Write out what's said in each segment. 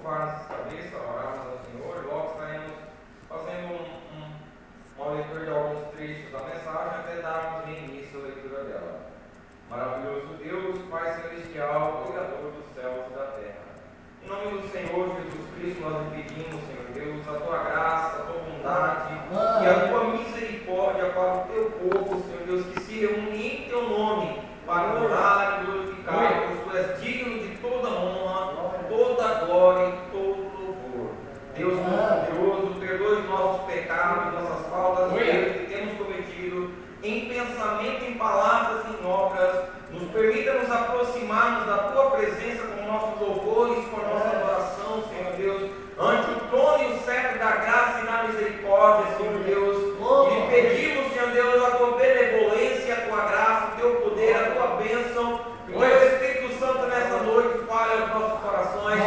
curvar nossas cabeças, orarmos ao Senhor, logo estaremos fazendo uma leitura de alguns trechos da mensagem até darmos início à leitura dela. Maravilhoso Deus, Pai Celestial, Criador dos céus e da terra. Em nome do Senhor Jesus Cristo, nós lhe pedimos, Senhor Deus, a tua graça, a tua bondade e a tua misericórdia para o teu povo, Senhor Deus, que se reúne em teu nome para honrar e glorificar, pois tu és digno de toda honra, toda glória e todo louvor. Deus Todo-Poderoso, perdoe nossos pecados, nossas faltas e erros que temos cometido em pensamento, em palavras e em obras. Nos permita nos aproximarmos da tua presença com nossos louvores, com a nossa adoração, Senhor Deus, ante o trono e o cetro da graça e da misericórdia, Senhor Deus. E lhe pedimos, Senhor Deus, a tua benevolência, a tua graça, o teu poder, a tua bênção. Que o teu Espírito Santo nesta noite fale aos nossos corações,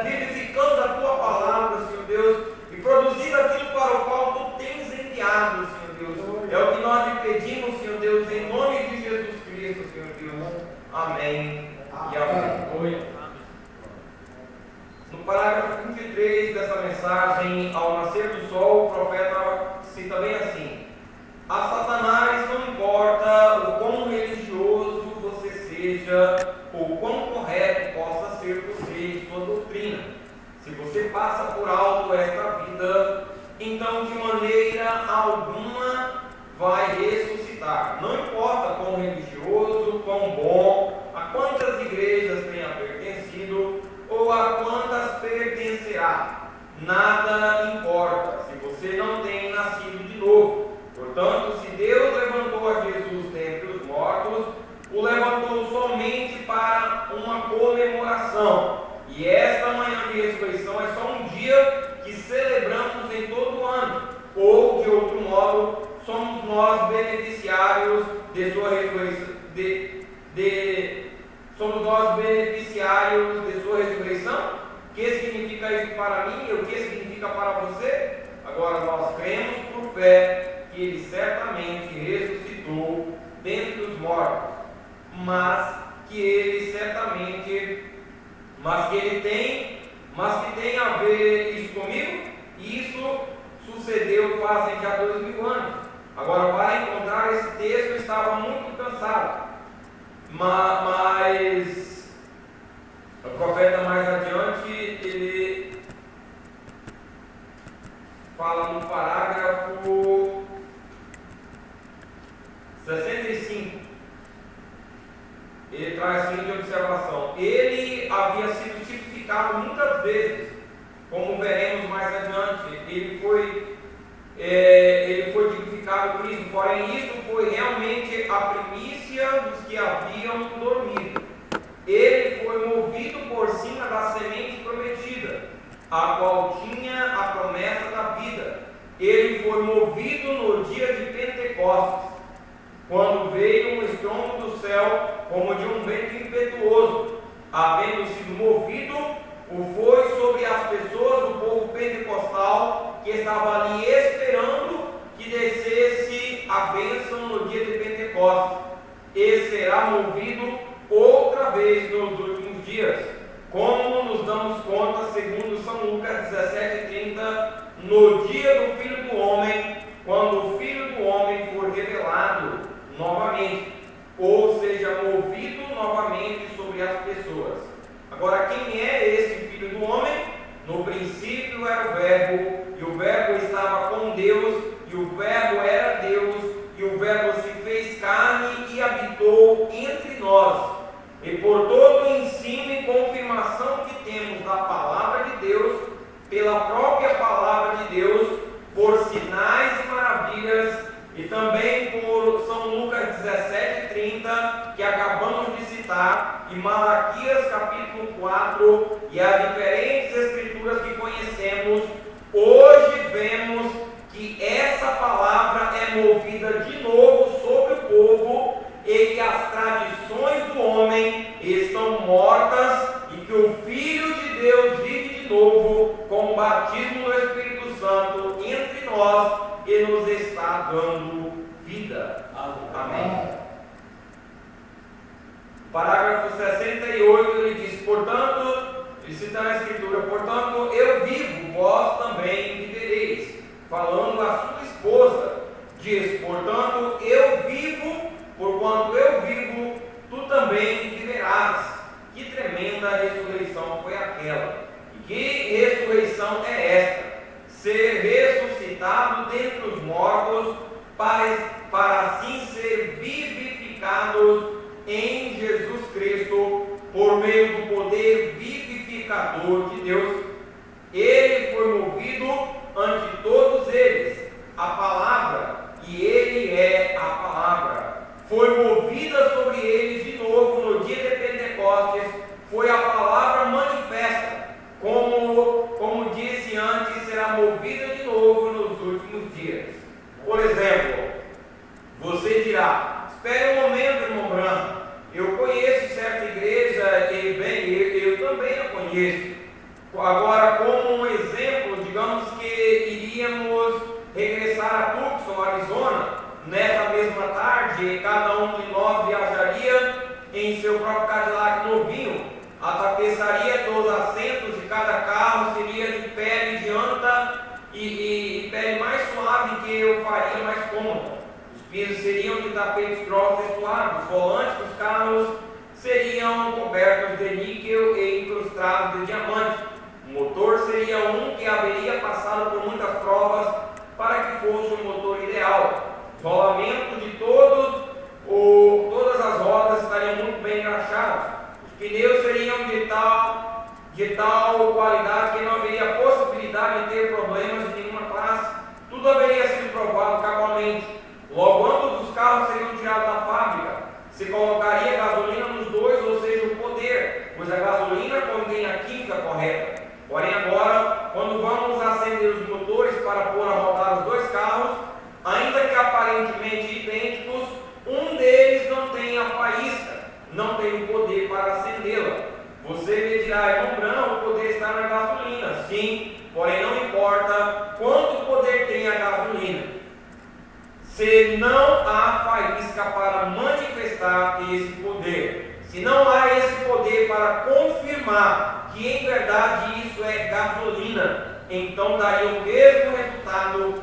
vivificando a tua palavra, Senhor Deus, e produzindo aquilo para o qual tu tens enviado, Senhor Deus. É o que nós lhe pedimos, Senhor Deus, em nome de Jesus Cristo, Senhor Deus. Amém e amém. No parágrafo 23 dessa mensagem, ao nascer do sol, o profeta cita bem assim: a Satanás não importa o quão religioso você seja, ou quão correto possa ser você e sua doutrina. Se você passa por alto esta vida, então de maneira alguma vai ressuscitar. Não importa quão religioso, quão bom, a quantas igrejas tenha pertencido ou a quantas pertencerá. Nada importa se você não tem nascido de novo. Portanto, se Deus levantou a Jesus dentre os mortos, o levantou somente para uma comemoração. E esta manhã de ressurreição é só um dia que celebramos em todo o ano. Ou, de outro modo, somos nós beneficiários de sua ressurreição. Somos nós beneficiários de sua ressurreição? O que significa isso para mim e o que significa para você? Agora, nós cremos por fé que ele certamente ressuscitou dentre os mortos, mas que tem a ver isso comigo? E isso sucedeu fazem já 2000 anos. Agora, para encontrar esse texto, eu estava muito cansado. Mas o profeta mais adiante, ele fala no parágrafo 65. Ele traz a seguinte observação: ele havia sido tipificado muitas vezes, como veremos mais adiante. Ele foi tipificado por isso, porém isso foi realmente a primícia dos que haviam dormido. Ele foi movido por cima da semente prometida, a qual tinha a promessa da vida. Ele foi movido no dia de Pentecostes, quando veio um estrondo do céu como de um vento impetuoso. Havendo sido movido, o foi sobre as pessoas do povo pentecostal que estava ali esperando que descesse a bênção no dia de Pentecostes, e será movido outra vez nos últimos dias, como nos damos conta segundo São Lucas 17:30, no dia do Filho do Homem, quando o Filho do Homem for revelado novamente, ou seja, movido novamente sobre as pessoas. Agora, quem é esse Filho do Homem? No princípio era o Verbo, e o Verbo estava com Deus, e o Verbo era Deus, e o Verbo se fez carne e habitou entre nós. E por todo o ensino e confirmação que temos da palavra de Deus, pela própria palavra de Deus, por sinais e maravilhas, e também por São Lucas 17:30, que acabamos de citar, e Malaquias capítulo 4, e as diferentes escrituras que conhecemos, hoje vemos que essa palavra é movida de novo sobre o povo, e que as tradições do homem estão mortas, e que o Filho de Deus vive de novo com o batismo do Espírito Santo entre nós, e nos está dando vida. Amém. Parágrafo 68, ele diz: portanto, ele cita na Escritura, portanto, diz: portanto, eu vivo, porquanto eu vivo, tu também viverás. Que tremenda ressurreição foi aquela! E que ressurreição é esta? Ser ressuscitado dentre os mortos, para assim ser vivificados em Jesus Cristo, por meio do poder vivificador de Deus. Ele foi movido ante todos eles, a palavra, e ele é a palavra. Foi movida sobre eles de novo no dia de Pentecostes, foi a palavra manifesta, como disse antes, será movida de novo nos últimos dias. Por exemplo, você dirá: espere um momento, irmão Branco, eu conheço certa igreja, eu também a conheço. Agora, como um exemplo, digamos que iríamos regressar a Tucson, Arizona, nessa mesma tarde, cada um de nós viajaria em seu próprio Cadillac novinho. A tapeçaria dos assentos de cada carro seria de pele de anta e pele mais suave, que eu faria mais cômoda. Os pisos seriam de tapetes grossos e suaves. Os volantes dos carros seriam cobertos de níquel e incrustados de diamante. O motor seria um que haveria passado por muitas provas para que fosse o motor ideal. Os rolamentos de todas as rodas estariam muito bem engraxados. Os pneus seriam de tal qualidade que não haveria possibilidade de ter problemas de nenhuma classe. Tudo haveria sido provado cabalmente. Logo, ambos os carros seriam tirados da fábrica. Se colocaria gasolina nos dois, ou seja, o poder, pois a gasolina contém a química correta. Porém, agora, quando vamos acender os motores para pôr a rodar os dois carros, ainda que aparentemente idênticos, um deles não tem a faísca, não tem o poder para acendê-la. Você me dirá: irmão Branco, o poder está na gasolina. Sim, porém não importa quanto poder tem a gasolina, se não há faísca para manifestar esse poder, se não há esse poder para confirmar que em verdade isso é gasolina, então daria o mesmo resultado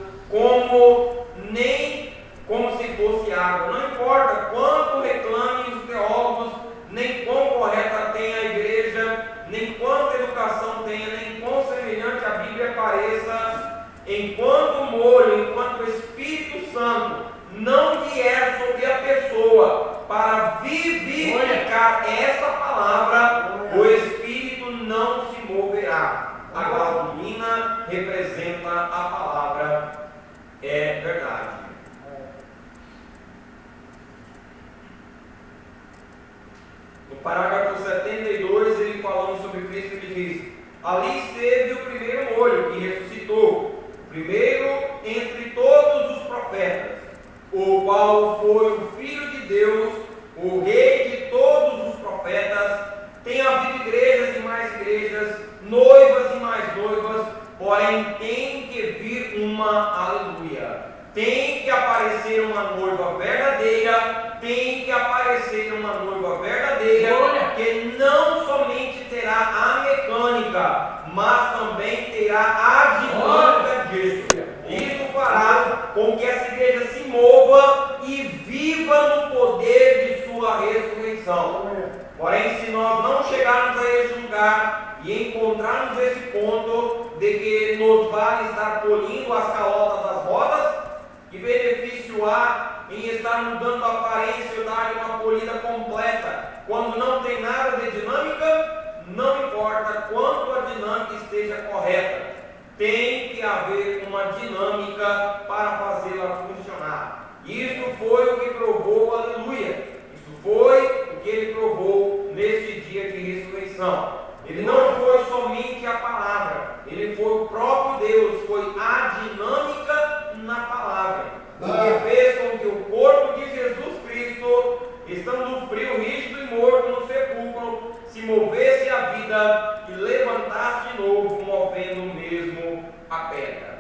como se fosse água. Não importa quanto reclamem os teólogos, nem quão correta tenha a igreja, nem quanta educação tenha, nem quão semelhante a Bíblia pareça, enquanto o molho, enquanto o Espírito Santo não vier sobre a pessoa para vivificar essa palavra, o Espírito não se moverá. A gasolina representa a palavra, é verdade. No parágrafo 72, ele falando sobre Cristo, ele diz: ali esteve o primeiro molho que ressuscitou, o primeiro entre todos os profetas, o qual foi o Filho de Deus, o Rei de todos os profetas. Tem havido igrejas e mais igrejas, noivas e mais noivas, porém tem que vir uma, aleluia, tem que aparecer uma noiva verdadeira, tem que aparecer uma noiva verdadeira, que não somente terá a mecânica, mas também terá a dinâmica disso. Isso fará com que essa igreja se mova e viva no poder de sua ressurreição. Porém, se nós não chegarmos a esse lugar e encontrarmos esse ponto de que nos vale estar polindo as calotas das rodas, que benefício há em estar mudando a aparência ou dar uma polida completa, quando não tem nada de dinâmica? Não importa quanto a dinâmica esteja correta, tem que haver uma dinâmica para fazê-la funcionar. Isso foi o que provou, aleluia, isso foi o que ele provou neste dia de ressurreição. Ele não foi somente a palavra, ele foi o próprio Deus, foi a dinâmica na palavra, o que fez com que o corpo de Jesus Cristo, estando frio, rígido e morto no sepulcro, se movesse à vida e levantasse de novo, movendo mesmo a pedra.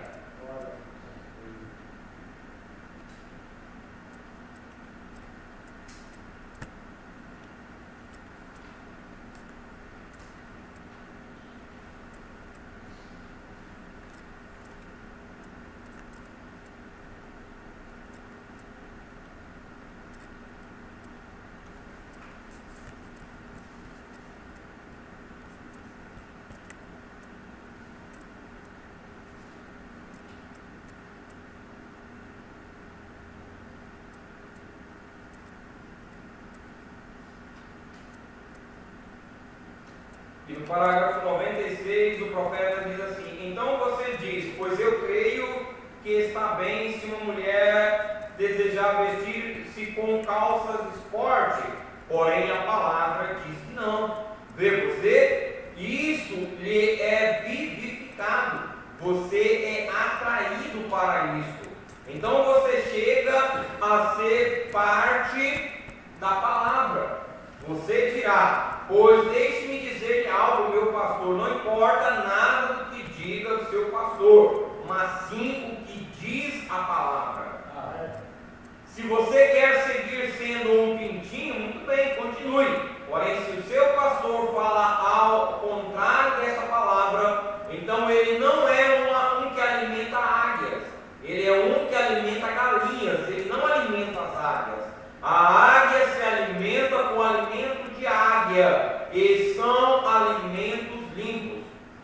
no parágrafo 96, o profeta diz assim: então você diz, pois eu creio que está bem se uma mulher desejar vestir-se com calças de esporte, porém a palavra diz que não. Vê você, isso lhe é vivificado, você é atraído para isso. Então você chega a ser parte da palavra. Você dirá, pois deixe-me dizer-lhe algo, meu pastor, não importa nada do que diga o seu pastor, mas sim o que diz a palavra. Se você quer seguir sendo um pintinho, muito bem, continue. Porém, se o seu pastor fala ao contrário dessa palavra, então ele não é um que alimenta águias, ele é um que alimenta galinhas, ele não alimenta as águias. A águia se alimenta com alimento de águia, e são alimentos limpos.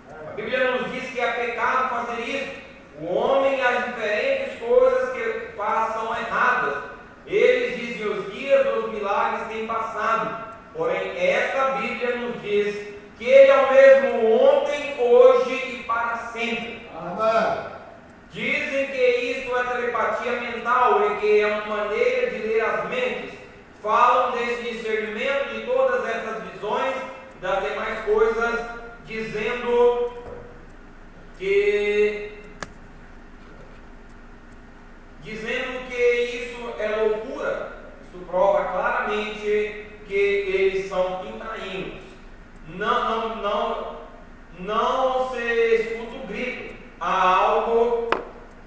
A Bíblia nos diz que é pecado fazer isso. O homem e as diferentes coisas que são erradas, eles dizem os dias dos milagres têm passado. Porém, esta Bíblia nos diz que Ele é o mesmo ontem, hoje e para sempre. Amém. Dizem que isso é telepatia mental e que é uma maneira de ler as mentes. Falam desse discernimento de todas essas visões, das demais coisas, dizendo que isso é loucura. Isso prova claramente que eles são pintainhos. Não se escuta o grito. Há algo,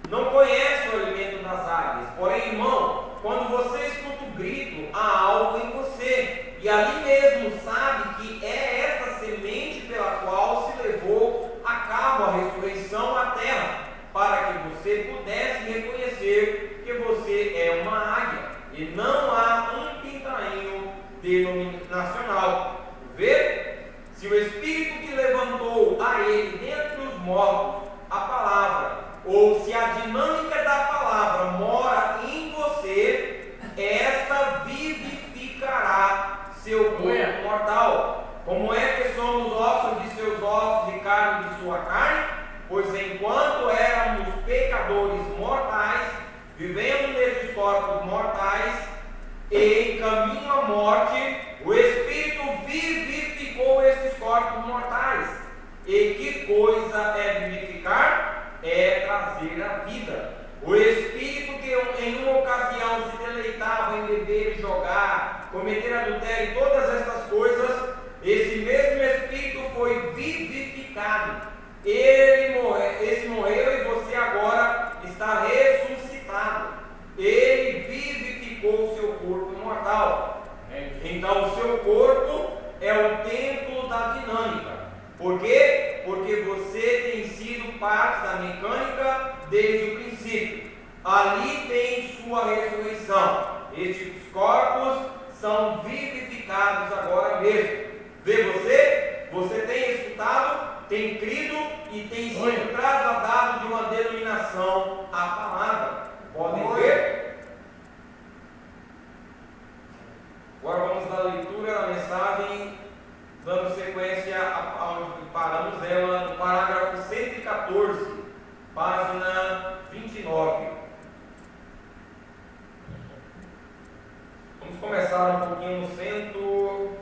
não conhece o alimento das águias. Porém, irmão, quando você escuta o grito, há algo em você. E ali mesmo sabe que é essa semente pela qual se levou a cabo a ressurreição à terra, para que você pudesse reconhecer que você é uma águia. E não há um pintainho denominacional. Vê? Se o Espírito que levantou a ele dentre os mortos a palavra, ou se a dinâmica da palavra mora em você, esta vivificará seu corpo mortal. Como é que somos ossos de seus ossos e carne de sua carne? Pois enquanto éramos pecadores mortais, vivendo nesses corpos mortais e em caminho à morte, o Espírito vivificou esses corpos mortais. E que coisa é vivificar? É trazer a vida. O Espírito que em uma ocasião se deleitava em beber e jogar, cometer adultério e todas estas coisas, esse mesmo Espírito foi vivificado. Esse morreu e você agora está ressuscitado. Ele vivificou o seu corpo mortal. Então o seu corpo é o templo da dinâmica. Por quê? Porque você tem sido parte da mecânica desde o princípio. Ali tem sua ressurreição. Estes corpos são vivificados agora mesmo. Vê você? Você tem escutado, tem crido e tem sido trasladado de uma denominação à palavra. Podem ver? Agora vamos à leitura da mensagem, dando sequência aonde paramos ela, no parágrafo 114, página 29. Vamos começar um pouquinho no 108.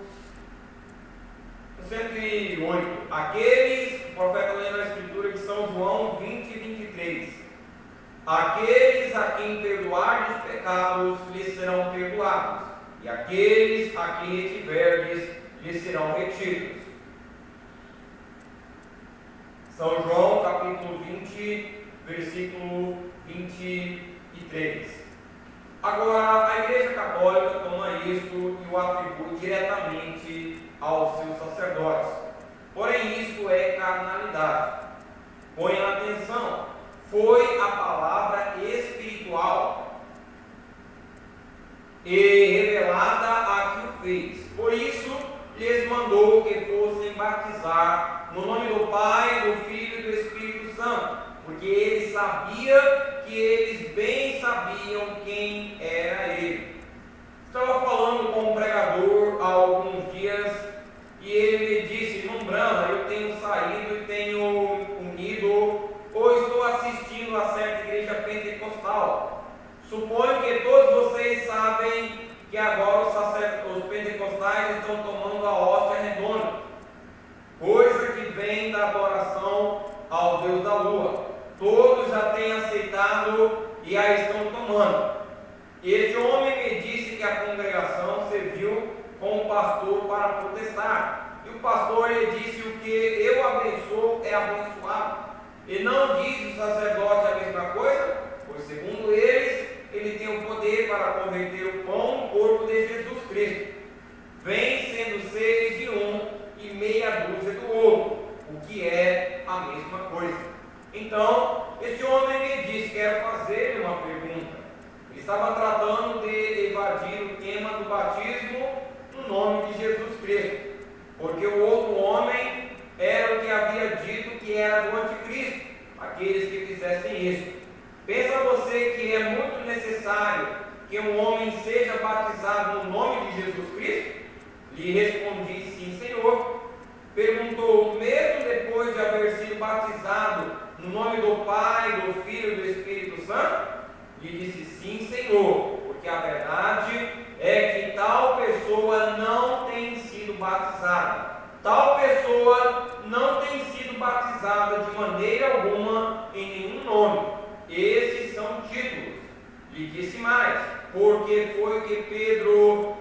Aqueles, o profeta lendo a escritura de São João 20 e 23. Aqueles a quem perdoardes os pecados, lhes serão perdoados, e aqueles a quem retiverdes, lhes serão retidos. São João capítulo 20, versículo 23. Agora, a Igreja Católica toma isto e o atribui diretamente aos seus sacerdotes. Porém, isto é carnalidade. Ponham atenção, foi a palavra espiritual e revelada a que o fez. Por isso, lhes mandou que fossem batizar no nome do Pai, do Filho e do Espírito Santo, porque ele sabia que eles bem sabiam quem era ele. Estava falando com um pregador há alguns dias e ele me disse, num branco, semana eu tenho saído e tenho unido ou estou assistindo a certa igreja pentecostal. Suponho que todos vocês sabem que agora os pentecostais estão tomando a hóstia redonda, coisa que vem da adoração ao Deus da lua. Todos já têm aceitado e a estão tomando. Este homem me disse que a congregação serviu com o pastor para protestar. E o pastor lhe disse: o que eu abençoo é abençoado. E não diz o sacerdote a mesma coisa? Pois segundo eles, ele tem o poder para converter o pão no corpo de Jesus Cristo. Vem sendo 6 de um e meia dúzia do outro, o que é a mesma coisa. Então, este homem me disse: quero fazer-lhe uma pergunta. Ele estava tratando de evadir o tema do batismo no nome de Jesus Cristo, porque o outro homem era o que havia dito que era do anticristo, aqueles que fizessem isso. Pensa você que é muito necessário que um homem seja batizado no nome de Jesus Cristo? Lhe respondi: sim, Senhor. Perguntou: mesmo depois de haver sido batizado no nome do Pai, do Filho e do Espírito Santo? Lhe disse: sim, Senhor, porque a verdade é que tal pessoa não tem sido batizada. Tal pessoa não tem sido batizada de maneira alguma em nenhum nome. Esses são títulos. Lhe disse mais, porque foi o que Pedro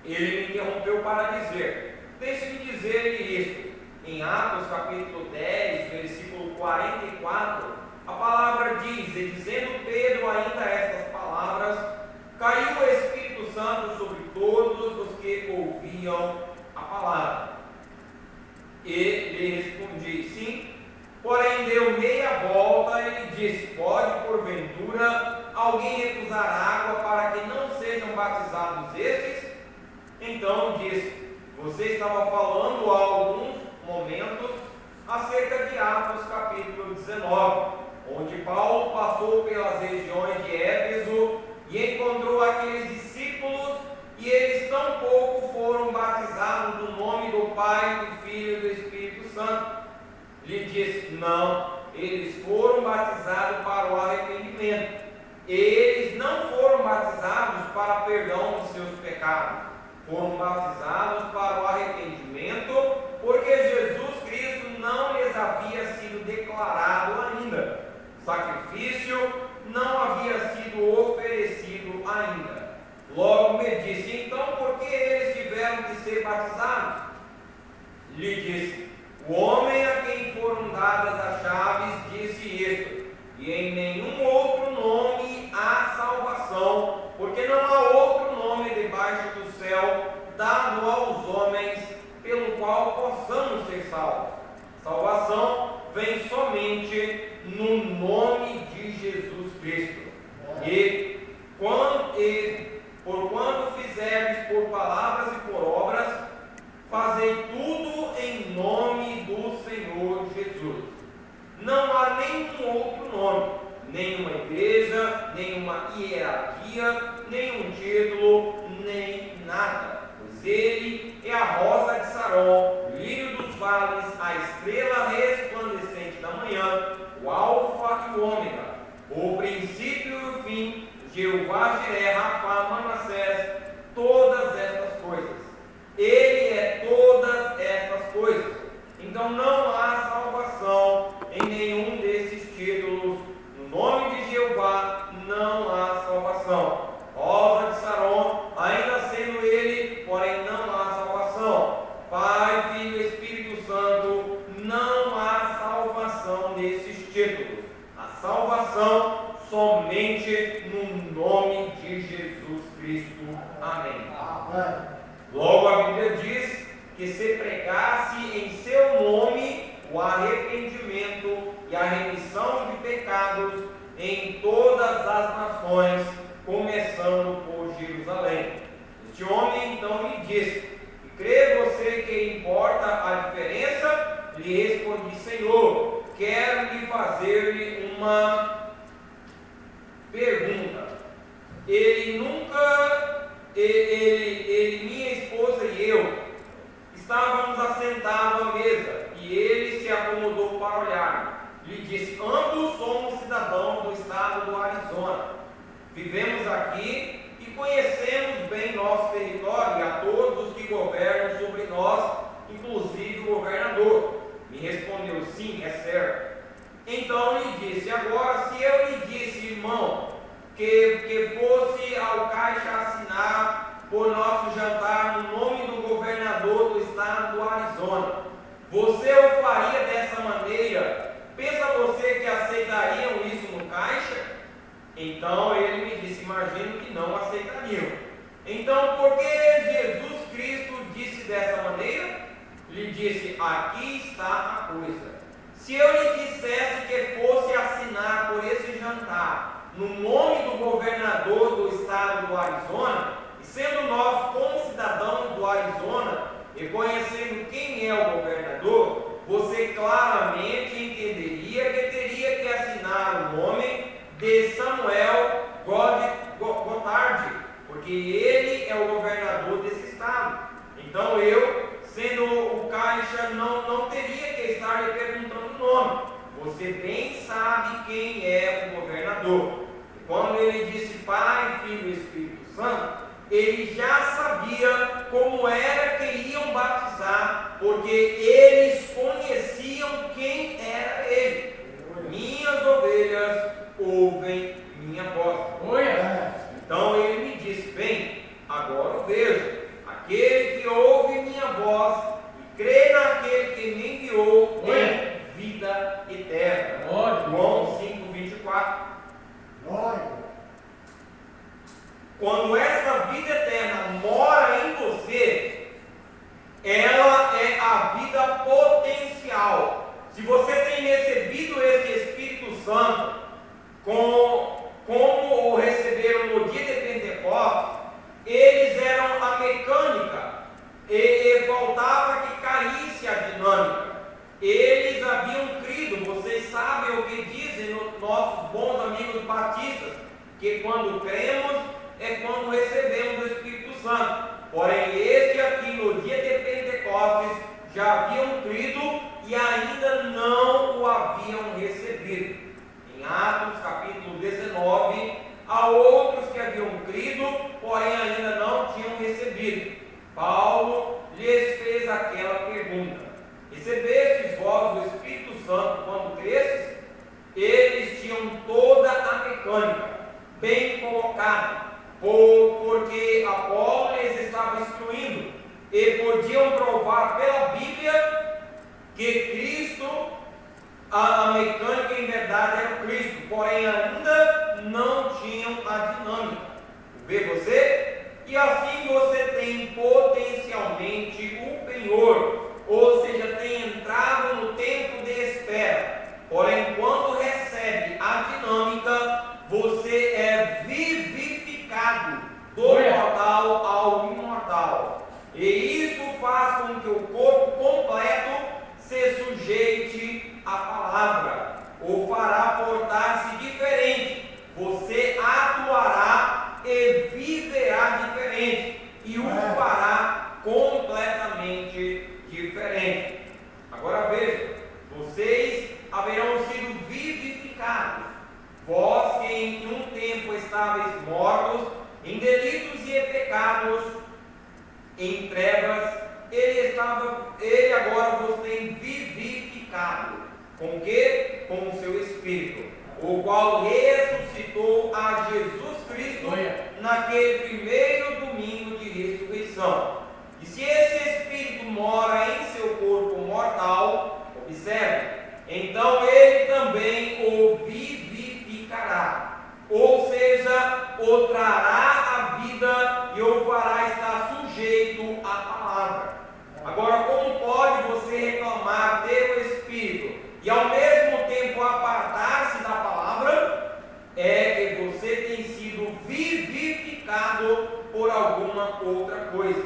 ele me interrompeu para dizer. Deixe-me dizer-lhe isto. Em Atos capítulo 10, versículo 44, a palavra diz: e dizendo Pedro ainda estas palavras, caiu o Espírito Santo sobre todos os que ouviam a palavra. E lhe respondi: sim. Porém deu meia volta e lhe disse: pode porventura alguém recusar água para que não sejam batizados estes? Então disse: você estava falando há alguns momentos acerca de Atos capítulo 19, onde Paulo passou pelas regiões de Éfeso e encontrou aqueles discípulos, e eles tampouco foram batizados no nome do Pai, do Filho e do Espírito Santo. Lhe disse: não, eles foram batizados para o arrependimento. Eles não foram batizados para perdão de seus pecados, foram batizados para o arrependimento, porque Jesus Cristo não lhes havia sido declarado ainda. Sacrifício não havia sido oferecido ainda. Logo me disse: então por que eles tiveram que ser batizados? Lhe disse: o homem a quem foram dadas as chaves disse isto: e em nenhum outro nome há salvação, porque não há outro nome debaixo do céu dado aos homens pelo qual possamos ser salvos. Salvação vem somente no nome de Jesus Cristo. E porquanto fizerdes por palavras e por obras, fazei tudo em nome do Senhor Jesus. Não há nenhum outro nome, nenhuma igreja, nenhuma hierarquia, nenhum título, nem nada. Pois ele é a rosa de Saron, o lírio dos vales, a estrela resplandecente da manhã, o alfa e o ômega, o princípio e o fim, Jeová Jireh, Rapá, Manassés, todas estas coisas. Ele é todas estas coisas. Então não há salvação em nenhum desses títulos. No nome de Jeová não há salvação. Rosa de Saron, ainda sendo ele, porém não há salvação. Pai, Filho e Espírito Santo, não há salvação nesses títulos. A salvação somente no nome de Jesus Cristo. Amém. Logo a Bíblia diz que se pregasse em seu nome o arrependimento e a remissão de pecados em todas as nações, começando por Jerusalém. Este homem então me disse: e crê você que importa a diferença? Lhe respondi: Senhor, quero lhe fazer uma pergunta. Minha esposa e eu estávamos assentados à mesa, e ele se acomodou para olhar. Lhe disse: ambos somos cidadãos do estado do Arizona. Vivemos aqui e conhecemos bem nosso território e a todos os que governam sobre nós, inclusive o governador. Me respondeu: sim, é certo. Então lhe disse: agora, se eu lhe disse, irmão, que fosse ao caixa assinar por nosso jantar no nome do governador do estado do Arizona, você o faria dessa maneira? Pensa você que aceitariam isso no caixa? Então ele me disse: imagino que não aceitariam. Então, por que Jesus Cristo disse dessa maneira? Lhe disse: aqui está a coisa. Se eu lhe dissesse que fosse assinar por esse jantar no nome do governador do estado do Arizona, e sendo nós concidadãos do Arizona, e conhecendo quem é o governador, você claramente entenderia que teria que assinar o nome de Samuel Goddard, porque ele é o governador desse estado. Então eu, sendo o caixa, não teria que estar lhe perguntando o nome. Você bem sabe quem é o governador. E quando ele disse Pai, Filho e Espírito Santo, ele já sabia como era que iam batizar, porque eles conheciam quem era ele. Minhas ovelhas ouvem minha voz. Então ele me disse: bem, agora eu vejo. Aquele que ouve minha voz e crê naquele que me enviou tem vida eterna. João 5:24. Quando essa vida eterna mora em você, ela é a vida potencial. Se você tem recebido esse Espírito Santo, como o receberam no dia de Pentecostes, eles eram a mecânica, e faltava que caísse a dinâmica. Eles haviam crido. Vocês sabem o que dizem nossos bons amigos batistas, que quando cremos é quando recebemos o Espírito Santo. Porém, este aqui no dia de Pentecostes já haviam crido e ainda não o haviam recebido. Em Atos capítulo 19, há outros que haviam crido, porém ainda não tinham recebido. Paulo lhes fez aquela pergunta: recebestes vós o Espírito Santo quando cresces? Eles tinham toda a mecânica bem colocada, porque Apolo lhes estava instruindo, e podiam provar pela Bíblia que Cristo, a mecânica em verdade era o Cristo, porém ainda não tinham a dinâmica. Vê você? E assim você tem potencialmente o penhor, ou seja, tem entrado no tempo de espera. Porém, quando recebe a dinâmica, você é vivificado do mortal ao imortal. E isso faz com que o corpo completo se sujeite à palavra, ou fará portar-se diferente. Você atuará e viverá diferente, e o fará completamente diferente. Agora veja, vocês haverão sido vivificados. Vós que em um tempo estáveis mortos em delitos e pecados, em trevas, ele agora vos tem vivificado. Com o quê? Com o seu Espírito, o qual ressuscitou a Jesus Cristo naquele primeiro domingo de ressurreição. E se esse Espírito mora em seu corpo mortal, observe, então ele também o vivificará, ou seja, o trará à vida e o fará estar sujeito à palavra. Agora, como pode você reclamar ter o Espírito e ao mesmo tempo apartar-se da palavra? É que você tem sido vivificado por alguma outra coisa,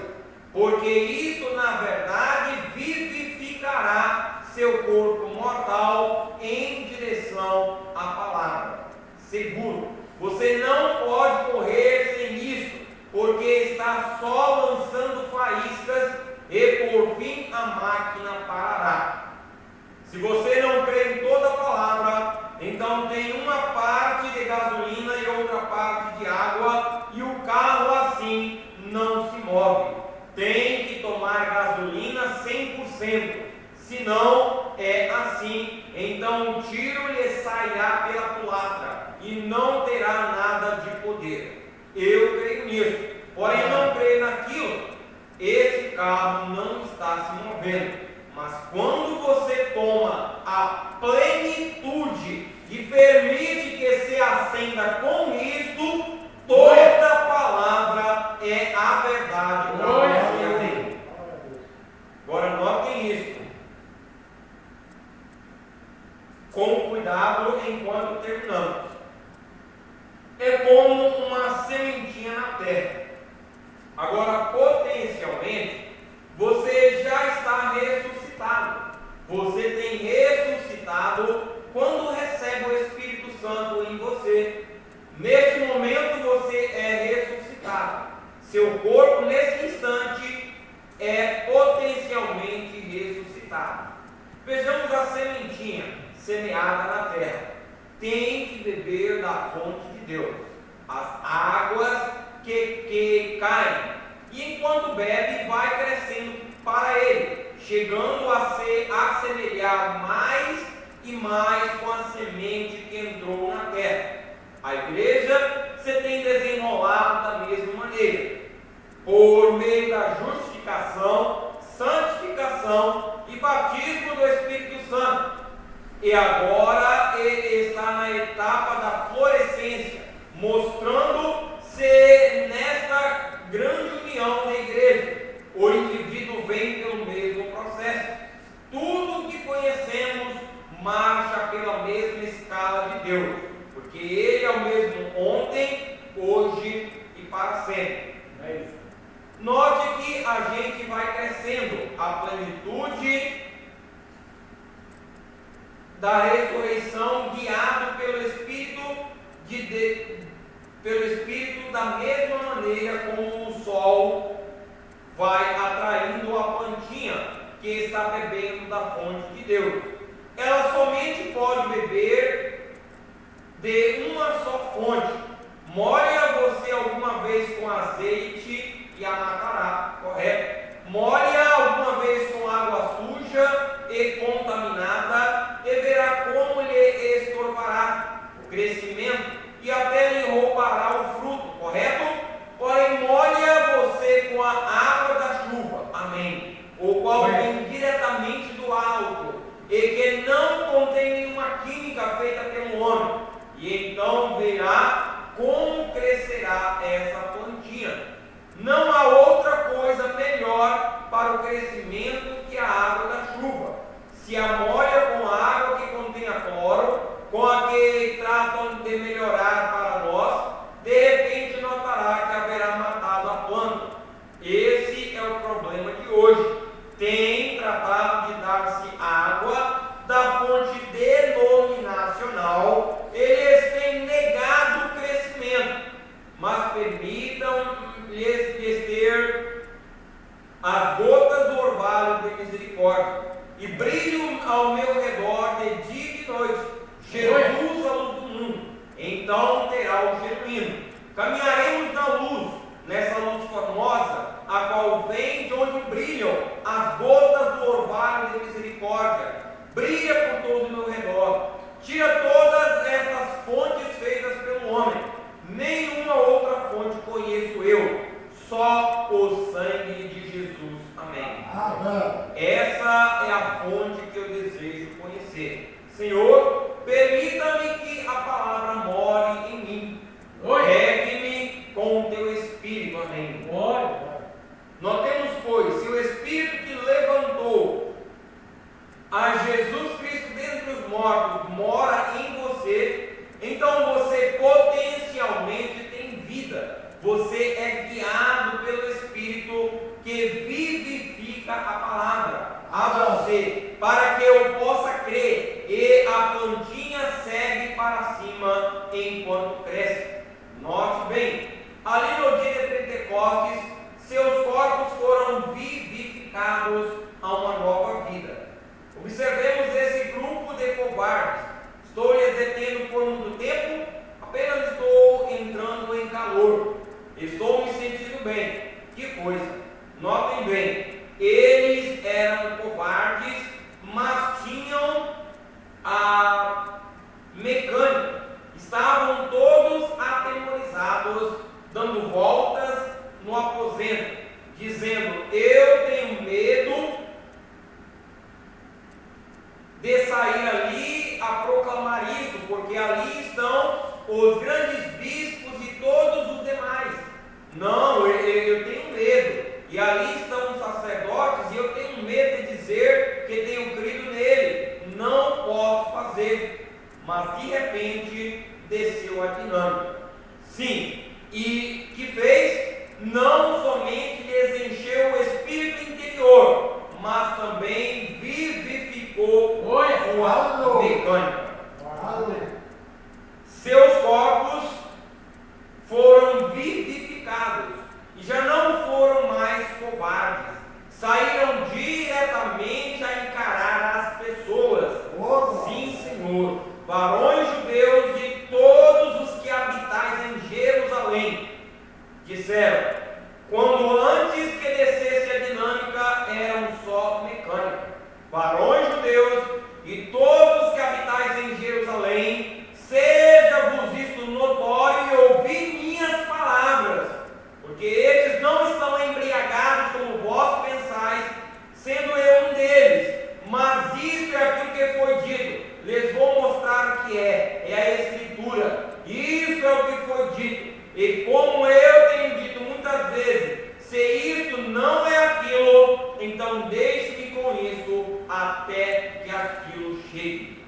porque isso na verdade vivificará seu corpo mortal em direção à palavra. Seguro, você não pode correr sem isso, porque está só lançando faíscas e por fim Então tem uma parte de gasolina e outra parte de água, e o carro assim não se move. Tem que tomar gasolina 100%, senão é assim, então o tiro lhe sairá pela culatra e não terá nada de poder. Eu creio nisso, porém não creio naquilo. Esse carro não está se movendo, mas quando você toma a plenitude e permite que se acenda com isto, toda palavra é a verdade para você. Amém. Agora notem isso, com cuidado enquanto terminamos. É como uma sementinha na terra. Agora, potencialmente, você já está ressuscitado. Você tem ressuscitado quando recebe o Espírito Santo em você. Neste momento você é ressuscitado. Seu corpo, nesse instante, é potencialmente ressuscitado. Vejamos a sementinha semeada na terra. Tem que beber da fonte de Deus, as águas que caem, e enquanto bebe, vai crescendo para ele, chegando a se assemelhar mais e mais com a semente que entrou na terra. A igreja se tem desenrolado da mesma maneira, por meio da justificação, santificação e batismo do Espírito Santo. E agora ele está na etapa da florescência, mostrando-se nesta grande união da igreja. O indivíduo vem pelo mesmo processo. Tudo que conhecemos marcha pela mesma escala de Deus, porque Ele é o mesmo ontem, hoje e para sempre. Note que a gente vai crescendo a plenitude da ressurreição, guiado pelo Espírito pelo Espírito, da mesma maneira como o sol vai atraindo a plantinha que está bebendo da fonte de Deus. Ela somente pode beber de uma só fonte. Molha você alguma vez com azeite e a matará, correto? Molha alguma vez com água suja e contaminada, e verá como lhe estorvará o crescimento e até lhe roubará o fruto, correto? Porém, molha você com a água da chuva, amém, o qual vem diretamente do alto, e que não contém nenhuma química feita pelo homem, e então verá como crescerá essa plantinha. Não há outra coisa melhor para o crescimento que a água da chuva. Se a molha com a água que contém a cloro, com a que tratam de melhorar para nós, de repente notará que haverá matado a planta. Esse é o problema de hoje. Tem tratado de dar-se água da fonte denominacional, eles têm negado o crescimento, mas permitam-lhes ter as gotas do orvalho de misericórdia, e brilham ao meu redor de dia e de noite, Jesus, a luz do mundo. Então terá o genuíno. Caminharemos na luz, nessa luz formosa, a qual vem de onde brilham as gotas do orvalho de misericórdia. Brilha por todo o meu redor. Tira todas essas fontes feitas pelo homem. Nenhuma outra fonte conheço eu, só o sangue de Jesus. Amém. Essa é a fonte que eu desejo conhecer. Senhor, permita-me que a palavra more em mim. Regue-me com o teu Espírito. Amém. Notemos, pois, se o Espírito que levantou a Jesus Cristo dentre os mortos mora em você, então você potencialmente tem vida. Você é guiado pelo Espírito que vivifica a palavra a você, para que eu possa crer, e a plantinha segue para cima enquanto cresce. Note bem, ali no dia de Pentecostes, seus corpos foram vivificados a uma nova vida. Observemos esse grupo de covardes, Estou lhes detendo por muito tempo? Apenas estou entrando em calor. Estou me sentindo bem. Que coisa! Notem bem, eles eram covardes, mas tinham a mecânica. Estavam todos atemorizados, dando voltas no aposento, dizendo: eu tenho medo de sair ali a proclamar isso, porque ali estão os grandes bispos e todos os demais. Não, eu tenho medo. E ali estão os sacerdotes e eu tenho medo de dizer que tenho crido nele. Não posso fazer. Mas de repente desceu a dinâmica. Sim, e que fez? Não somente lhes encheu o espírito interior, mas também vivificou sua mecânica. Seus corpos foram vivificados e já não foram mais covardes. Saíram diretamente a encarar as pessoas. Sim, Senhor, varões judeus e todos os que habitais em Jerusalém, disseram: quando antes que descesse a dinâmica eram só mecânica. Varões judeus e todos que habitais em Jerusalém, seja-vos isto notório e ouvi minhas palavras, porque estes não estão embriagados como vós pensais, sendo eu um deles. Mas isto é aquilo que foi dito. Lhes vou mostrar o que é a Escritura. Isto é o que foi dito. E como eu tenho dito muitas vezes, se isto não é aquilo, então deixe-me com isto até que aquilo chegue.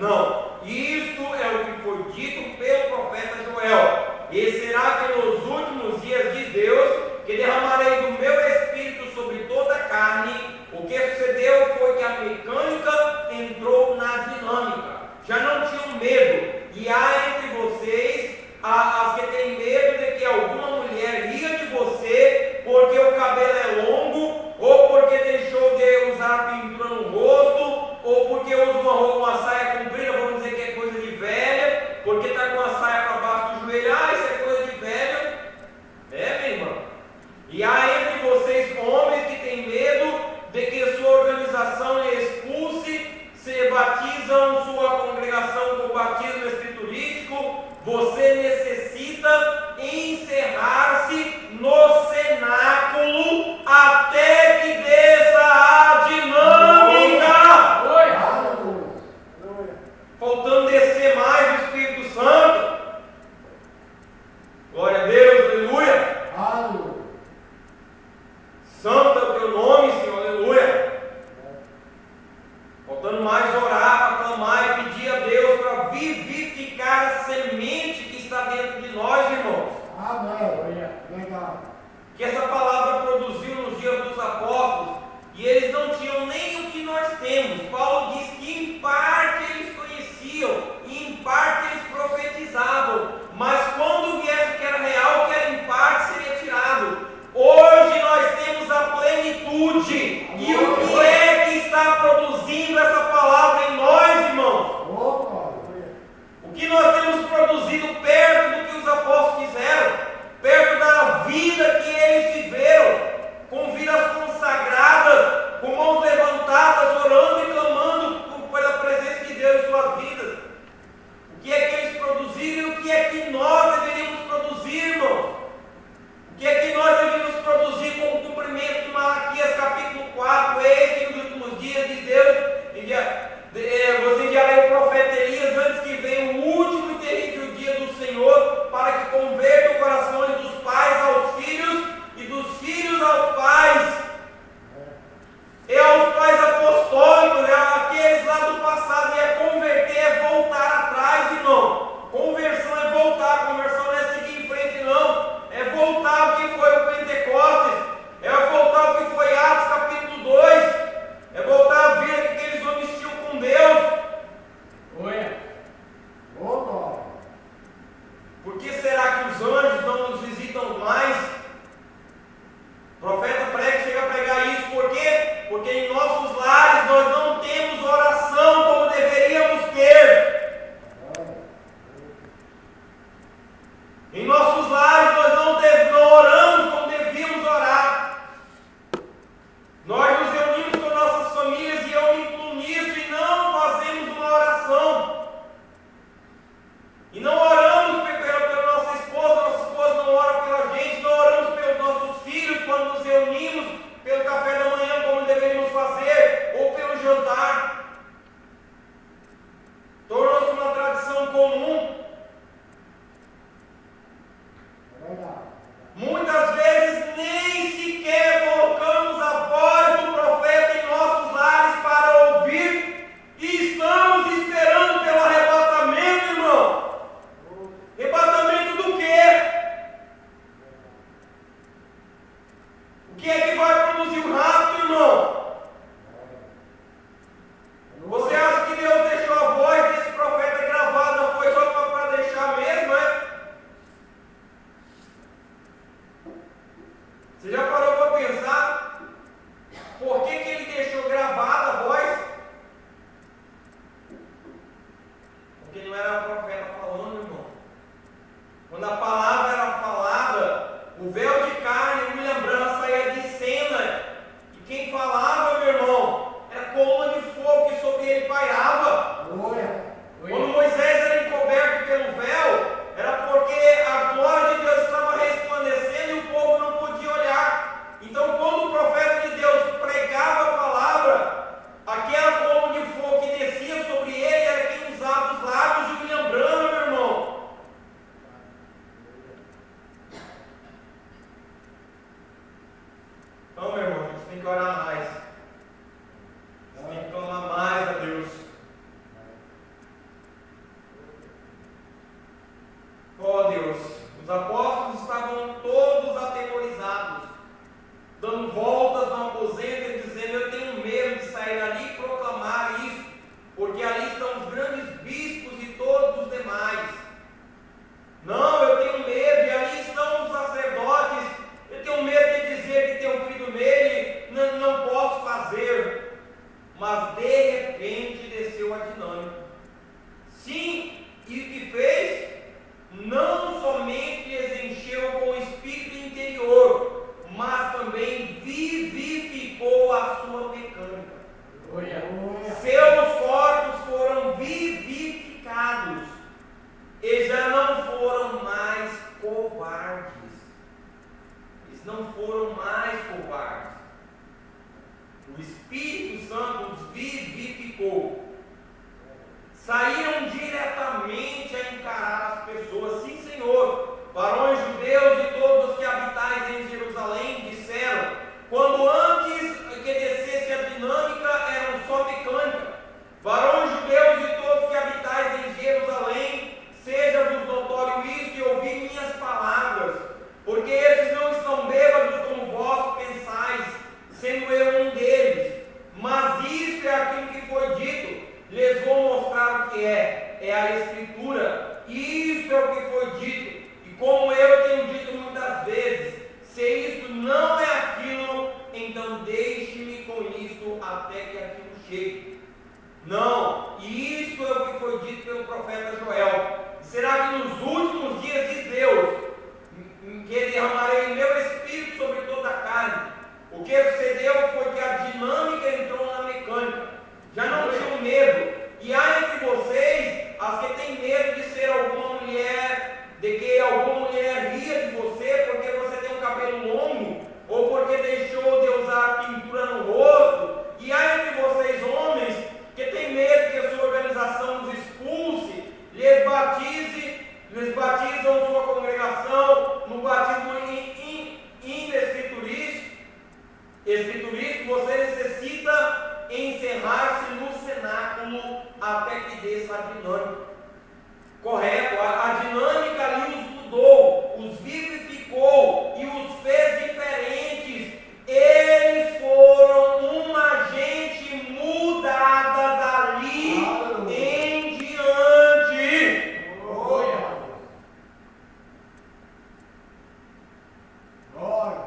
Não, isto é o que foi dito pelo profeta Joel. E será que nos últimos dias de Deus, que derramarei do meu espírito sobre toda a carne. O que sucedeu foi que a mecânica entrou na dinâmica. Já não tinham medo. E há entre vocês as que têm medo de que alguma mulher ria de você porque o cabelo é longo, ou porque deixou de usar pintura no rosto, ou porque usa uma saia comprida, vamos dizer que é coisa de velha, porque está com a saia para baixo do joelho. Isso é coisa de velho. Minha irmã. E há entre vocês homens que têm medo de que sua organização lhe expulse, se batizam sua congregação com batismo escriturístico. Você necessita encerrar-se no cenáculo até que desça a dinâmica. Faltando descer mais o Espírito Santo. Glória a Deus, aleluia. Santo é o teu nome, Senhor, aleluia. Faltando mais orar, aclamar e pedir a Deus para vivificar a semente que está dentro de nós, irmãos. Amém. Que essa palavra produziu nos dias dos apóstolos, e eles não tinham nem o que nós temos. Paulo diz que em parte eles conheciam, e em parte eles profetizavam, mas quando viesse o que era real, o que era em parte seria tirado. Hoje nós temos a plenitude. E o que é que está produzindo essa palavra em nós, irmãos? O que nós temos produzido perto do que os apóstolos fizeram, perto da vida que eles viveram, com vidas consagradas, com mãos levantadas, orando e clamando pela presença de Deus em suas vidas. O que é que eles produziram e o que é que nós deveríamos produzir, irmãos? O que é que nós deveríamos produzir com o cumprimento de Malaquias capítulo 4? Eis que nos últimos dias de Deus, vos enviarei o profeta Elias antes que venha o último e terrível dia do Senhor, para que converta o coração dos pais aos filhos e dos filhos aos pais. É aos pais apostólicos, é aqueles lá do passado. E é converter, é voltar atrás, irmão. Conversão é voltar, conversão não é seguir em frente, não. É voltar ao que foi o Pentecostes, é voltar ao que foi Atos capítulo 2, é voltar a vida que aqueles homens tinham com Deus. Por que será que os anjos não nos porque não era o profeta falando, irmão. Quando a palavra era falada, o véu de carne, William Branham, saía de cena, e quem falava, meu irmão, era coluna de fogo que sobre ele pairava. Quando Moisés era encoberto pelo véu, era porque a glória de Deus estava resplandecendo e o povo não podia olhar. Então, quando o profeta de Deus pregava a palavra, aquela coluna de fogo que descia sobre ele era quem usava os lábios de William Branham, meu irmão. Então, meu irmão, a gente tem que orar mais. A gente tem que clamar mais a Deus. Oh Deus, os apóstolos estavam todos atemorizados, dando voltas no aposento e dizendo: eu tenho medo de sair ali e proclamar isso, porque ali estão os grandes bispos e todos os demais. Não, eu tenho medo, e ali estão os sacerdotes, eu tenho medo de dizer que tenho crido nele, não posso fazer. Mas de repente desceu a dinâmica. Sim, e o que fez? Não somente lhes encheu com o espírito interior, mas também vivificou a sua mecânica. Seus corpos foram vivificados e já não foram mais covardes. Eles não foram mais covardes. O Espírito Santo os vivificou. Saíram diretamente a encarar as pessoas. Sim, Senhor, varões judeus e todos os que habitais em Jerusalém disseram, quando antes que descesse a dinâmica eram só mecânica: varões judeus e todos que habitais em Jerusalém, seja-vos notório isto e ouvi minhas palavras, porque eles não estão bêbados como vós pensais, sendo eu um deles. Mas isto é aquilo que foi dito: lhes vou mostrar o que é a Escritura. Isto é o que foi dito, e como eu tenho dito muitas vezes, se isto não é aquilo, então deixe-me com isto até que aquilo chegue. Não, e isto é o que foi dito pelo profeta Joel: será que nos últimos dias de Deus, que derramarei o meu Espírito sobre toda a carne. O que sucedeu foi que a dinâmica entrou na mecânica. Já não tinham medo. E há entre vocês as que têm medo de ser alguma mulher, de que alguma mulher ria de você porque você tem um cabelo longo, ou porque deixou de usar pintura no rosto. E há entre vocês homens que têm medo que a sua organização os expulse, lhes batizam sua congregação no batismo escriturístico. Você necessita encerrar-se no cenáculo até que desça a dinâmica. Correto, a dinâmica ali os mudou, os vivificou e os fez diferentes. Eles foram uma gente mudada dali em diante. Glória.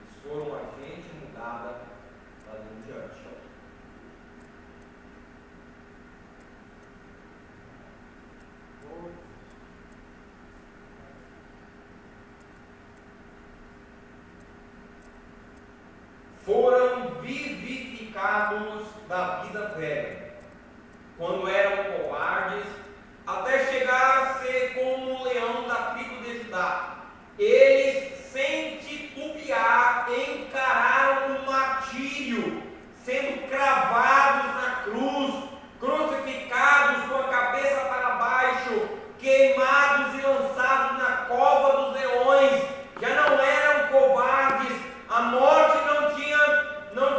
Eles foram uma gente mudada dali em diante. Foram vivificados da vida velha, quando eram covardes, até chegar a ser como o leão da tribo de Judá. Eles, sem titubear, encararam o martírio, sendo cravados na cruz, crucificados com a cabeça para baixo, queimados e lançados na cova dos leões. Já não eram covardes, a morte não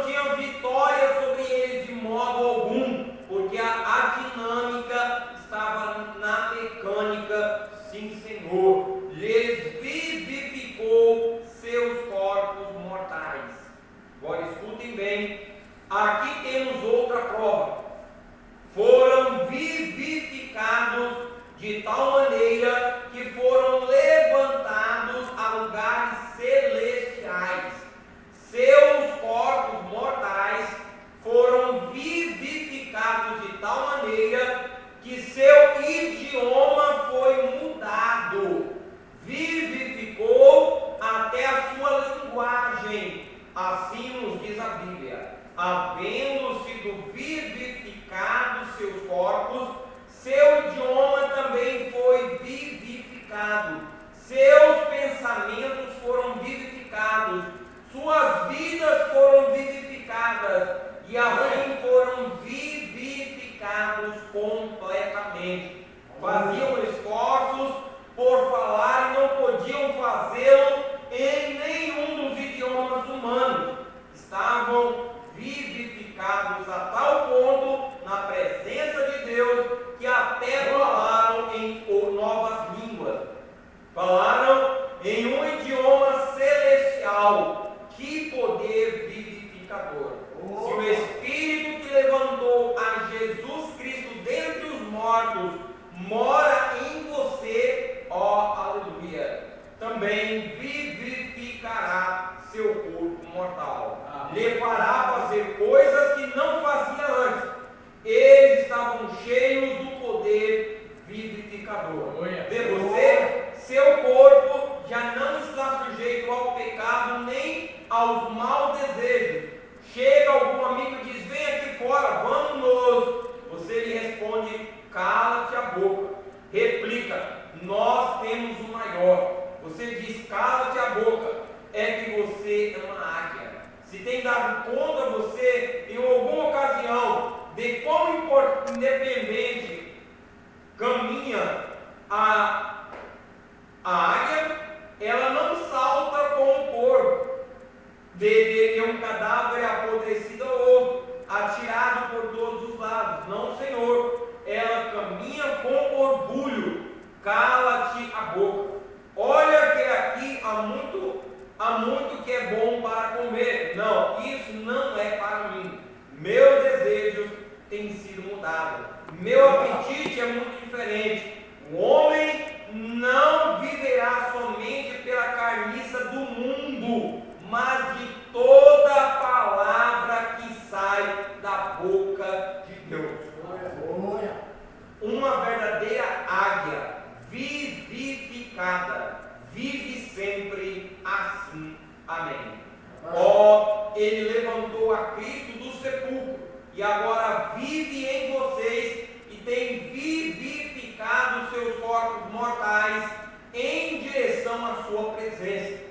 tinha vitória sobre eles de modo algum, porque a dinâmica estava na mecânica. Sim, Senhor, lhes vivificou seus corpos mortais. Agora escutem bem, aqui temos vivificadas, e assim foram vivificados completamente. Faziam esforços por falar e não podiam fazê-lo em nenhum dos idiomas humanos. Estavam vivificados a tal ponto na presença de Deus que até falaram em novas línguas. Falaram em um idioma celestial. Que poder vivificador! Se o Espírito que levantou a Jesus Cristo dentre os mortos mora em você, ó aleluia, também vivificará seu corpo mortal. Lhe fará fazer coisas que não fazia antes. Eles estavam cheios do poder vivificador. De você, seu corpo já não está sujeito ao pecado nem aos maus desejos. Chega algum amigo e diz: vem aqui fora, vamos. Você lhe responde: cala-te a boca. Replica: nós temos o maior. Você diz: cala-te a boca. É que você é uma águia. Se tem dado conta você, em alguma ocasião, de quão independente caminha a águia, ela não salta com o corpo de um cadáver apodrecido ou outro, atirado por todos os lados. Não, Senhor, ela caminha com orgulho. Cala-te a boca. Olha que aqui há muito que é bom para comer. Não, isso não é para mim. Meus desejos têm sido mudados. Meu apetite é muito diferente. O homem não viverá somente pela carniça do mundo, mas de toda a palavra que sai da boca de Deus. Uma verdadeira águia vivificada vive sempre assim. Amém. Ele levantou a Cristo do sepulcro e agora vive em vocês e tem vivificado seus corpos mortais em direção à sua presença.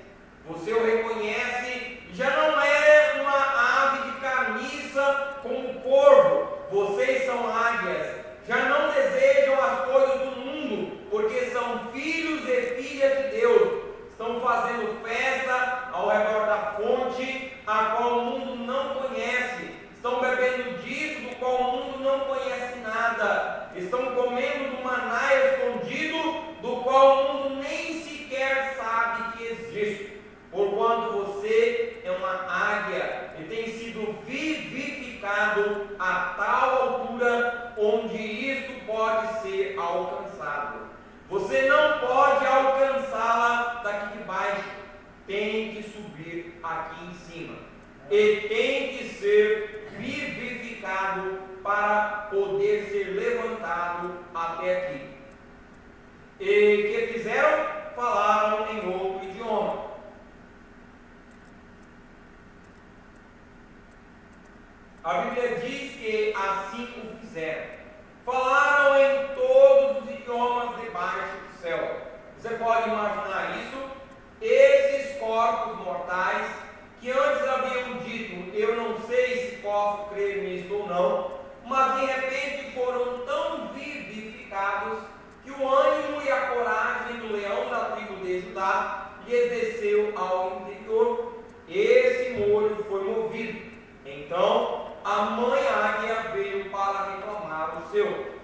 Você o reconhece, já não é uma ave de carniça como o corvo. Vocês são águias, já não desejam as coisas do mundo, porque são filhos e filhas de Deus. Estão fazendo festa ao redor da fonte, a qual o mundo não conhece. Estão bebendo disso, do qual o mundo não conhece nada. Estão comendo do maná escondido, do qual o mundo nem sequer sabe que existe. Porquanto você é uma águia e tem sido vivificado a tal altura onde isto pode ser alcançado. Você não pode alcançá-la daqui de baixo, tem que subir aqui em cima e tem que ser vivificado para poder ser levantado até aqui. E que fizeram? Falaram em outro idioma. A Bíblia diz que assim o fizeram. Falaram em todos os idiomas debaixo do céu. Você pode imaginar isso? Esses corpos mortais que antes haviam dito: eu não sei se posso crer nisso ou não, mas de repente foram tão vivificados que o ânimo e a coragem do leão da tribo de Judá lhes desceu ao interior. Esse molho foi movido. Então a mãe águia veio para reclamar o seu,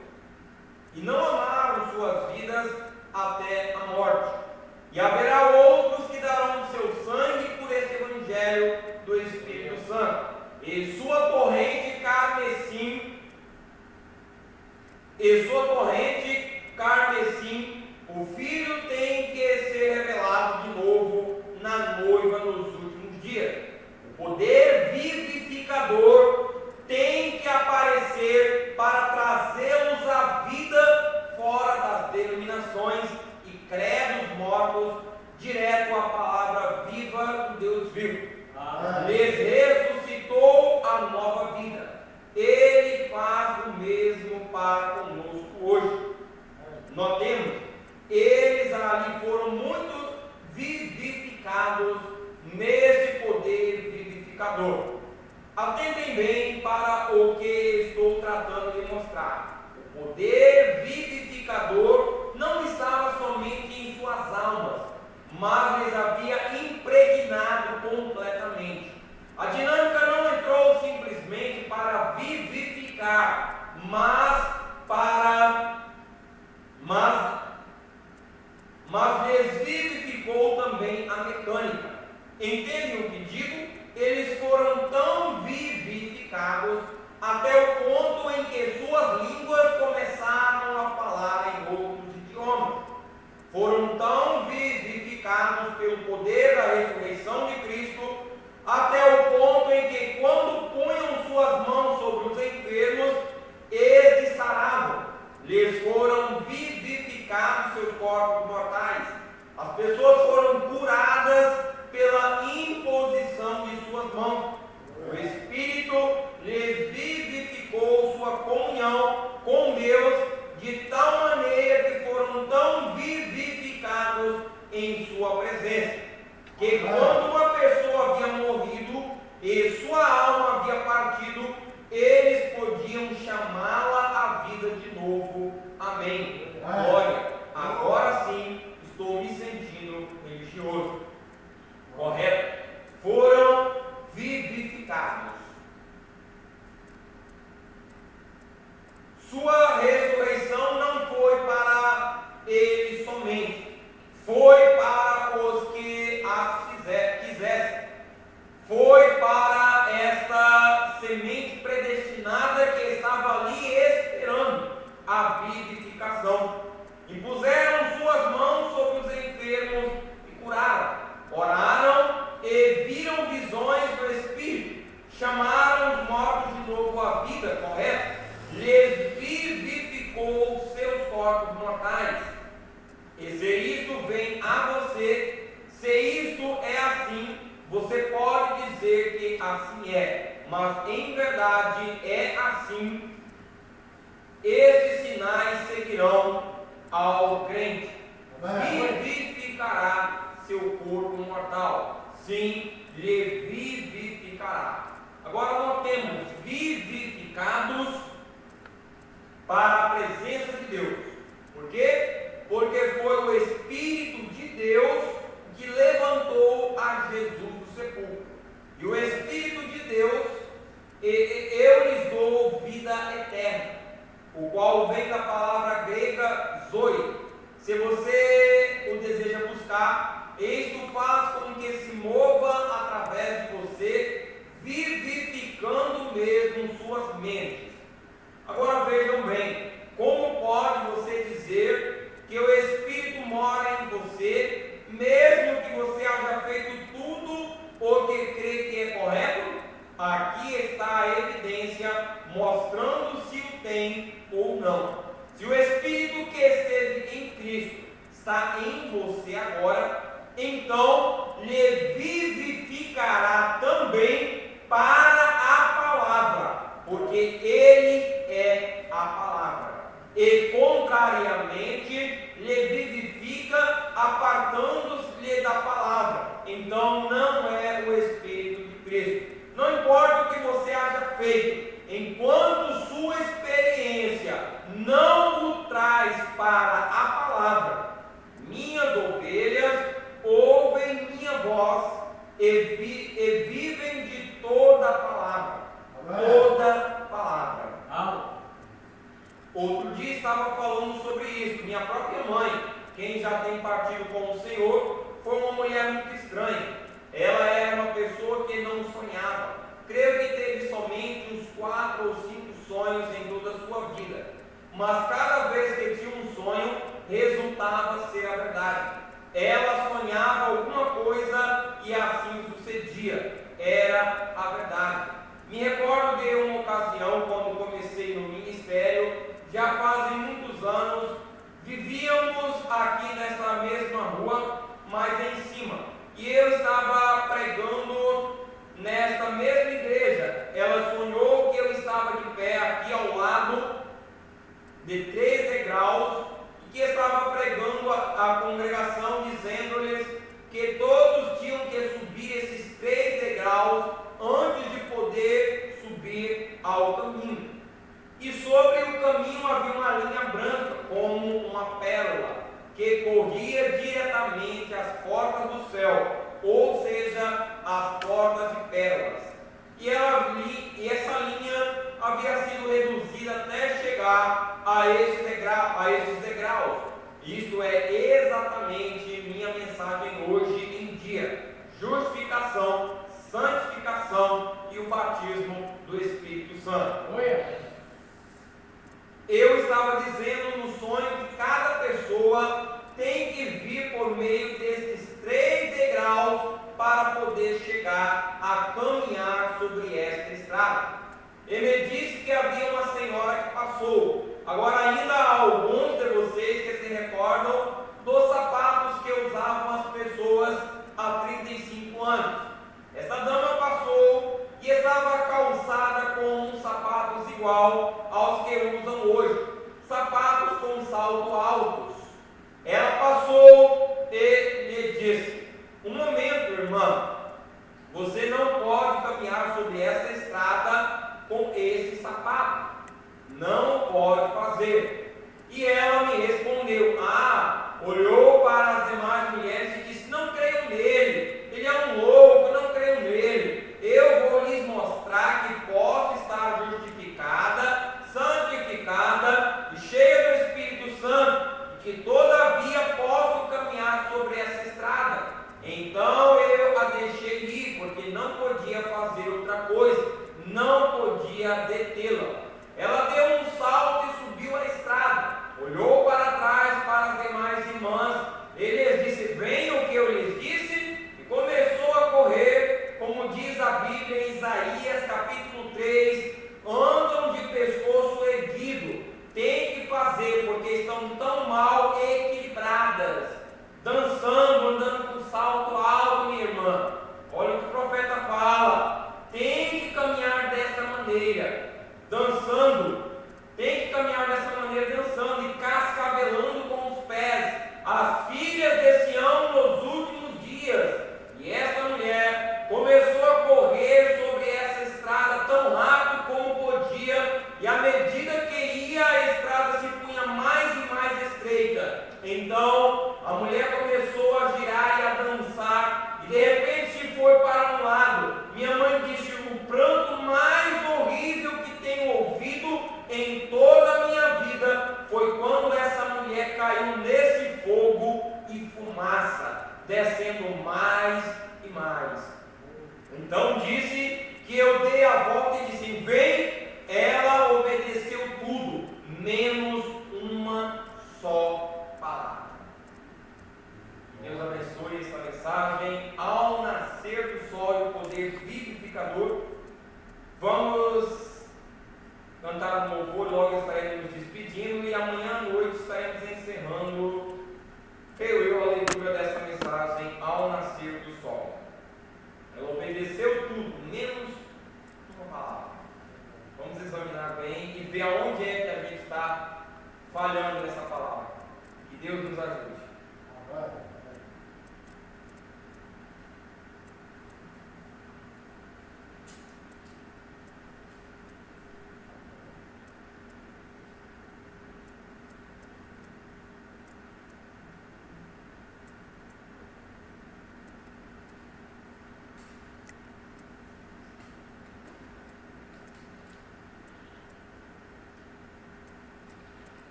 e não amaram suas vidas até a morte. E haverá outros que darão seu sangue por esse evangelho do Espírito Santo, e sua torrente carmesim, o Filho tem que ser revelado de novo na noiva nos últimos dias. O poder vivificador tem que aparecer para trazê-los à vida fora das denominações e credos mortos, direto à palavra viva do Deus vivo. Lhes ressuscitou a nova vida. Ele faz o mesmo para conosco hoje. Notemos, eles ali foram muito vivificados nesse poder vivificador. Atentem bem para o que estou tratando de mostrar. O poder vivificador não estava somente em suas almas, mas lhes havia impregnado completamente. A dinâmica não entrou simplesmente para vivificar, mas lhes vivificou também a mecânica. Entendem o que digo? Eles foram tão vivificados até o ponto em que suas línguas começaram a falar em outros idiomas. Foram tão vivificados pelo poder da ressurreição de Cristo até o ponto em que, quando punham suas mãos sobre os enfermos, estes saravam. Lhes foram vivificados seus corpos mortais. As pessoas foram curadas pela imposição de suas mãos. O Espírito lhes vivificou sua comunhão com Deus de tal maneira que foram tão vivificados em sua presença, que quando uma pessoa havia morrido e sua alma havia partido, eles podiam chamá-la à vida de novo. Amém. Glória. Agora sim estou me sentindo religioso. Correto? Foram vivificados. Sua ressurreição não foi para eles somente, foi para os que a quisessem. Foi para esta semente predestinada que estava ali esperando a vivificação. Impuseram suas mãos sobre os enfermos e curaram. Oraram e viram visões do Espírito. Chamaram os mortos de novo à vida, correto? Lhes vivificou seus corpos mortais. E se isto vem a você, se isto é assim, você pode dizer que assim é, mas em verdade é assim. Estes sinais seguirão ao crente. Vivificará seu corpo mortal. Sim, lhe vivificará. Agora notemos, vivificados para a presença de Deus. Por quê? Porque foi o Espírito de Deus que levantou a Jesus do sepulcro. E o Espírito de Deus, eu lhes dou vida eterna, o qual vem da palavra grega zoe. Se você o deseja buscar, isto faz com que se mova através de você, vivificando mesmo suas mentes. Agora vejam bem, como pode você dizer que o Espírito mora em você, mesmo que você haja feito tudo o que crê que é correto? Aqui está a evidência mostrando se o tem ou não. Se o Espírito que esteve em Cristo está em você agora, então lhe vivificará também para a palavra, porque ele é a palavra. E contrariamente lhe vivifica, apartando-se-lhe da palavra. Então não é o Espírito de Cristo. Não importa o que você haja feito, enquanto sua experiência não o traz para a palavra. Minhas ovelhas ouvem minha voz e vivem de toda a palavra. Toda palavra. Outro dia estava falando sobre isso. Minha própria mãe, quem já tem partido com o Senhor, foi uma mulher muito estranha. Ela era uma pessoa que não sonhava. Creio que teve somente uns 4 ou 5 sonhos em toda a sua vida. Mas cada vez que tinha um sonho, resultava ser a verdade. Ela sonhava alguma coisa e assim sucedia. Era a verdade. Me recordo de uma ocasião, quando comecei no ministério, já fazem muitos anos, vivíamos aqui nessa mesma rua, mas em cima. E eu estava pregando nesta mesma igreja. Ela sonhou que eu estava de pé aqui ao lado de 3 degraus e que estava pregando a congregação, dizendo-lhes que todos tinham que subir esses 3 degraus antes de poder E sobre o caminho havia uma linha branca, como uma pérola, que corria diretamente às portas do céu, ou seja, às portas de pérolas. E essa linha havia sido reduzida até chegar a estes degraus. Isto é exatamente minha mensagem hoje em dia: justificação, santificação e o batismo do Espírito Santo. Eu estava dizendo no sonho que cada pessoa tem que vir por meio desses 3 degraus para poder chegar a caminhar sobre esta estrada. Ele me disse que havia uma senhora que passou. Agora, ainda há alguns de vocês que se recordam dos sapatos que usavam as pessoas há 35 anos. Essa dama passou e estava calçada com uns sapatos igual aos que usam hoje, sapatos com salto altos. Ela passou e me disse: um momento, irmã, você não pode caminhar sobre essa estrada com esse sapato, não pode fazer. E ela me respondeu: olhou para as demais mulheres e disse: não creio nele, ele é um louco, não creio nele. Eu vou lhes mostrar que posso estar justificada, santificada e cheia do Espírito Santo, e que todavia posso caminhar sobre essa estrada. Então eu a deixei ir, porque não podia fazer outra coisa, não podia detê-la. Ela deu um salto e subiu a estrada, olhou para trás para as demais irmãs, ele lhes disse: venham o que eu lhes disse, e começou a correr, como diz a Bíblia em Isaías capítulo 3, andam de pescoço erguido, tem que fazer, porque estão tão mal equilibradas, dançando, andando com salto alto, minha irmã. Olha o que o profeta fala: tem que caminhar dessa maneira, dançando, tem que caminhar dessa maneira, dançando e cascavelando com os pés, as filhas de Sião nos últimos dias. E essa mulher começou a correr sobre essa estrada tão rápido como podia, e à medida que ia, a estrada se punha mais e mais estreita. Então a mulher começou a girar e a dançar, e de repente se foi para um lado. Minha mãe disse: o pranto mais horrível que tenho ouvido em toda a minha vida foi quando essa mulher caiu nesse fogo e fumaça, descendo mais e mais. Então disse que eu dei a volta e disse: vem. Ela obedeceu tudo, menos uma só palavra. Deus abençoe esta mensagem. Ao nascer do sol e o poder vivificador, vamos cantar um louvor e logo estaremos nos despedindo, e amanhã à noite estaremos encerrando, creio eu, a leitura dessa mensagem, ao nascer do sol. Ela obedeceu tudo, menos uma palavra. Vamos examinar bem e ver aonde é que a gente está falhando nessa palavra. Que Deus nos ajude. Amém.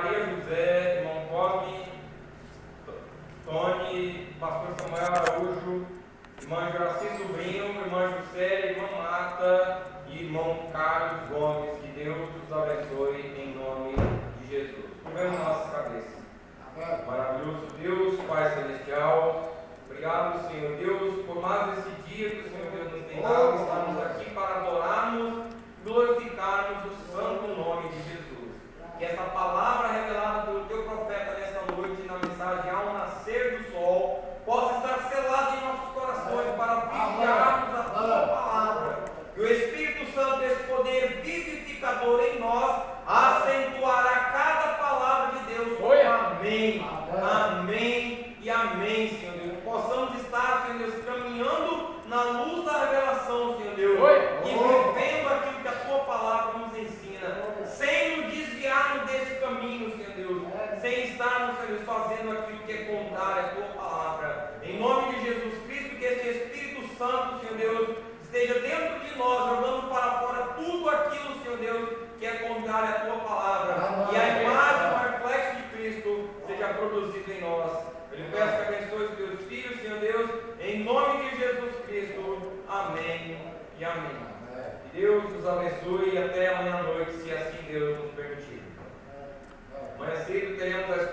Maria José, irmão Cosme, Tony, pastor Samuel Araújo, irmã Joraci Sobrinho, irmã Juscelia, irmã Marta e irmão Carlos Gomes. Que Deus os abençoe em nome de Jesus. Curvemos nossas cabeças. Maravilhoso Deus, Pai Celestial, obrigado, Senhor Deus, por mais esse dia que o Senhor Deus nos tem dado. Estamos aqui para adorarmos, glorificarmos o santo nome de Jesus. Que essa palavra revelada pelo teu profeta nesta noite, na mensagem ao nascer do sol, possa estar selada em nossos corações para vigiarmos a tua palavra. Que o Espírito Santo, esse poder vivificador em nós, acentuará cada palavra de Deus. Amém. Amém e amém, Senhor Deus. Possamos estar, Senhor Deus, caminhando na luz da revelação, Senhor Deus, e vivendo aquilo que a tua palavra nos ensina, sem nos desviarmos desse caminho, Senhor Deus, sem estarmos, Senhor Deus, fazendo aquilo que é contrário à tua palavra. Em nome de Jesus Cristo, que este Espírito Santo, Senhor Deus, esteja dentro de nós, jogando para fora tudo aquilo, Senhor Deus, que é contrário à tua palavra, e a imagem, o reflexo de Cristo seja produzido em nós. Eu lhe peço que abençoe os teus filhos, Senhor Deus, em nome de Jesus Cristo. Amém e amém. Que Deus os abençoe e até amanhã à noite, se assim Deus nos permitir. Amanhã cedo teremos a